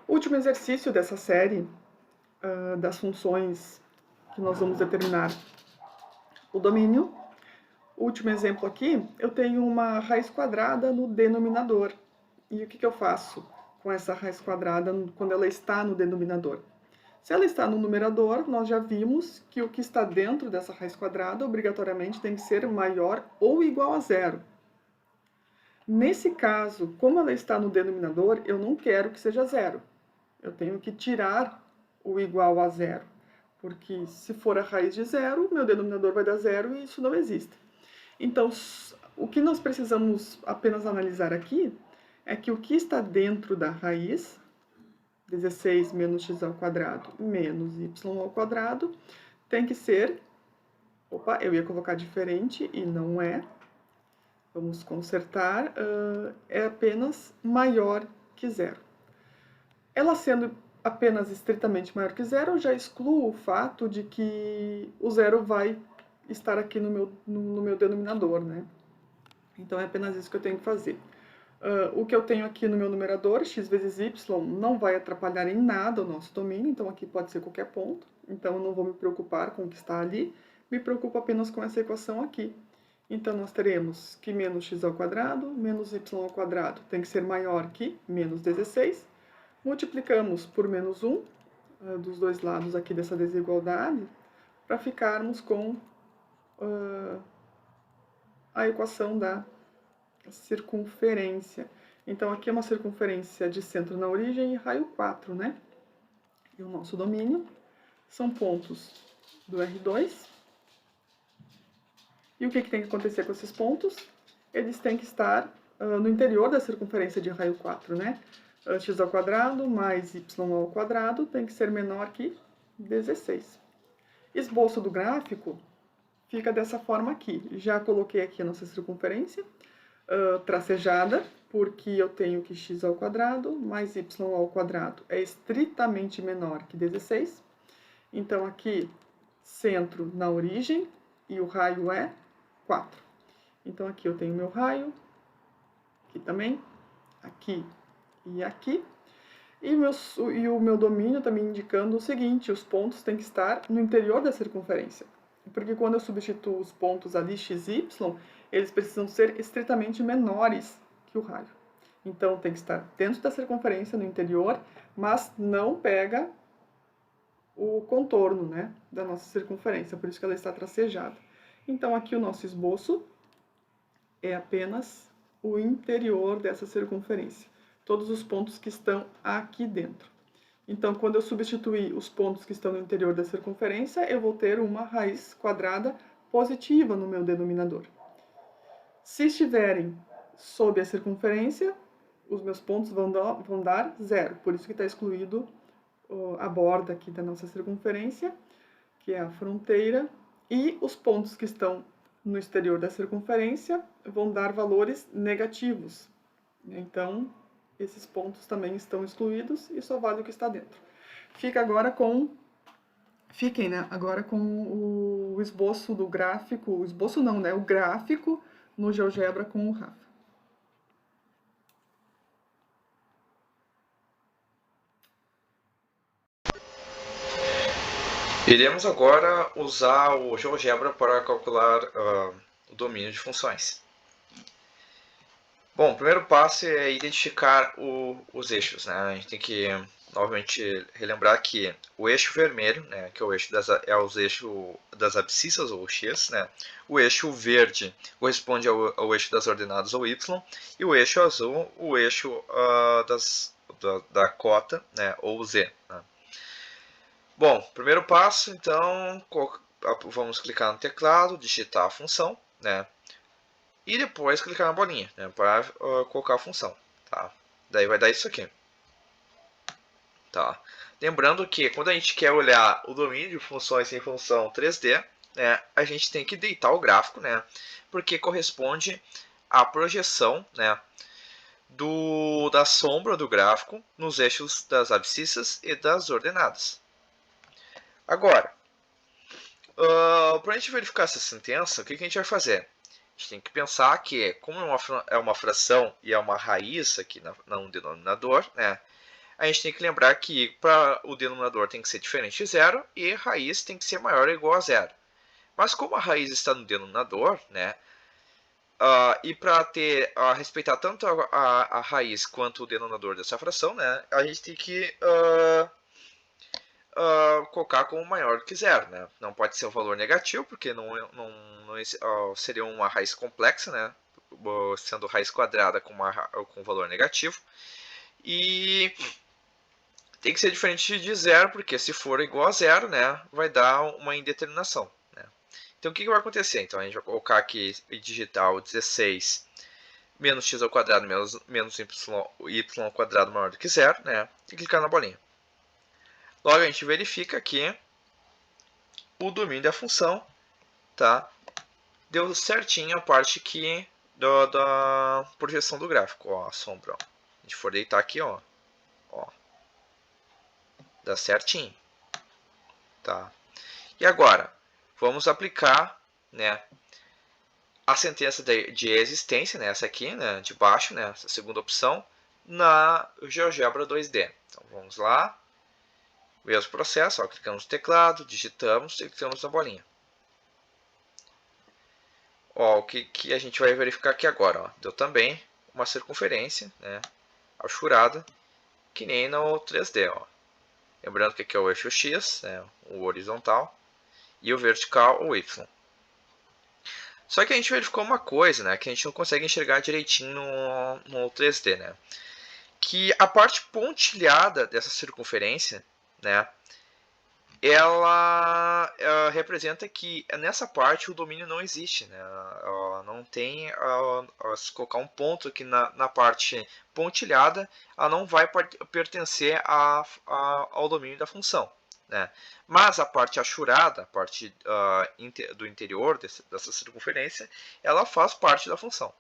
Último exercício dessa série das funções que nós vamos determinar o domínio. Último exemplo aqui, eu tenho uma raiz quadrada no denominador. E o que eu faço com essa raiz quadrada quando ela está no denominador? Se ela está no numerador, nós já vimos que o que está dentro dessa raiz quadrada obrigatoriamente tem que ser maior ou igual a zero. Nesse caso, como ela está no denominador, eu não quero que seja zero. Eu tenho que tirar o igual a zero, porque se for a raiz de zero, meu denominador vai dar zero e isso não existe. Então, o que nós precisamos apenas analisar aqui é que o que está dentro da raiz, 16 menos x ao quadrado menos y ao quadrado, tem que ser... Opa, eu ia colocar diferente e não é. Vamos consertar. É apenas maior que zero. Ela sendo apenas estritamente maior que zero, eu já excluo o fato de que o zero vai estar aqui no meu denominador, né? Então, é apenas isso que eu tenho que fazer. O que eu tenho aqui no meu numerador, x vezes y, não vai atrapalhar em nada o nosso domínio, então aqui pode ser qualquer ponto. Então, eu não vou me preocupar com o que está ali, me preocupo apenas com essa equação aqui. Então, nós teremos que menos x ao quadrado menos y ao quadrado tem que ser maior que menos 16. Multiplicamos por menos 1 dos dois lados aqui dessa desigualdade para ficarmos com a equação da circunferência. Então, aqui é uma circunferência de centro na origem e raio 4, né? E o nosso domínio são pontos do R2. E o que tem que acontecer com esses pontos? Eles têm que estar no interior da circunferência de raio 4, né? X ao quadrado mais y ao quadrado tem que ser menor que 16. Esboço do gráfico fica dessa forma aqui. Já coloquei aqui a nossa circunferência tracejada, porque eu tenho que x ao quadrado mais y ao quadrado é estritamente menor que 16. Então, aqui, centro na origem, e o raio é 4. Então, aqui eu tenho meu raio, aqui também, aqui e aqui. E o meu domínio está me indicando o seguinte, os pontos têm que estar no interior da circunferência. Porque quando eu substituo os pontos ali, x e y, eles precisam ser estritamente menores que o raio. Então, tem que estar dentro da circunferência, no interior, mas não pega o contorno, né, da nossa circunferência, por isso que ela está tracejada. Então, aqui o nosso esboço é apenas o interior dessa circunferência. Todos os pontos que estão aqui dentro. Então, quando eu substituir os pontos que estão no interior da circunferência, eu vou ter uma raiz quadrada positiva no meu denominador. Se estiverem sob a circunferência, os meus pontos vão dar zero. Por isso que está excluído a borda aqui da nossa circunferência, que é a fronteira, e os pontos que estão no exterior da circunferência vão dar valores negativos. Então, esses pontos também estão excluídos e só vale o que está dentro. Fiquem, né, agora com o esboço do gráfico, o esboço não, né, o gráfico no GeoGebra com o Rafa. Iremos agora usar o GeoGebra para calcular o domínio de funções. Bom, o primeiro passo é identificar os eixos, né? A gente tem que novamente relembrar que o eixo vermelho, né, que é o eixo das abscissas, ou x, né? O eixo verde corresponde ao eixo das ordenadas, ou y, e o eixo azul, o eixo da cota, né, ou z. Né? Bom, primeiro passo, então, vamos clicar no teclado, digitar a função, né? E depois clicar na bolinha, né, para colocar a função, tá? Daí vai dar isso aqui. Tá? Lembrando que quando a gente quer olhar o domínio de funções em função 3D, né, a gente tem que deitar o gráfico, né, porque corresponde à projeção, né, da sombra do gráfico nos eixos das abscissas e das ordenadas. Agora, para a gente verificar essa sentença, o que a gente vai fazer? A gente tem que pensar que, como é uma fração e é uma raiz aqui no denominador, né, a gente tem que lembrar que para o denominador tem que ser diferente de zero e raiz tem que ser maior ou igual a zero. Mas como a raiz está no denominador, né, e para respeitar tanto a raiz quanto o denominador dessa fração, né, a gente tem que colocar como maior do que zero. Né? Não pode ser um valor negativo, porque não seria uma raiz complexa, né, sendo raiz quadrada com valor negativo. E tem que ser diferente de zero, porque se for igual a zero, né, vai dar uma indeterminação. Né? Então o que vai acontecer? Então a gente vai colocar aqui e digitar o 16 menos x ao quadrado menos y ao quadrado maior do que zero, né, e clicar na bolinha. Logo a gente verifica que o domínio da função, tá, deu certinho a parte aqui da projeção do gráfico. Ó, a sombra. Ó. A gente for deitar aqui, ó, dá certinho. Tá? E agora, vamos aplicar, né, a sentença de existência, né, essa aqui, né, de baixo, né, essa segunda opção, na GeoGebra 2D. Então vamos lá, mesmo processo, ó, clicamos no teclado, digitamos e clicamos na bolinha. Ó, o que a gente vai verificar aqui agora? Ó, deu também uma circunferência, né, achourada, que nem no 3D. Ó. Lembrando que aqui é o eixo X, né, o horizontal, e o vertical, o Y. Só que a gente verificou uma coisa, né, que a gente não consegue enxergar direitinho no 3D, né, que a parte pontilhada dessa circunferência, né, ela representa que nessa parte o domínio não existe, né, não tem, se colocar um ponto aqui na parte pontilhada, ela não vai pertencer ao domínio da função. Né? Mas a parte achourada, a parte do interior dessa circunferência, ela faz parte da função.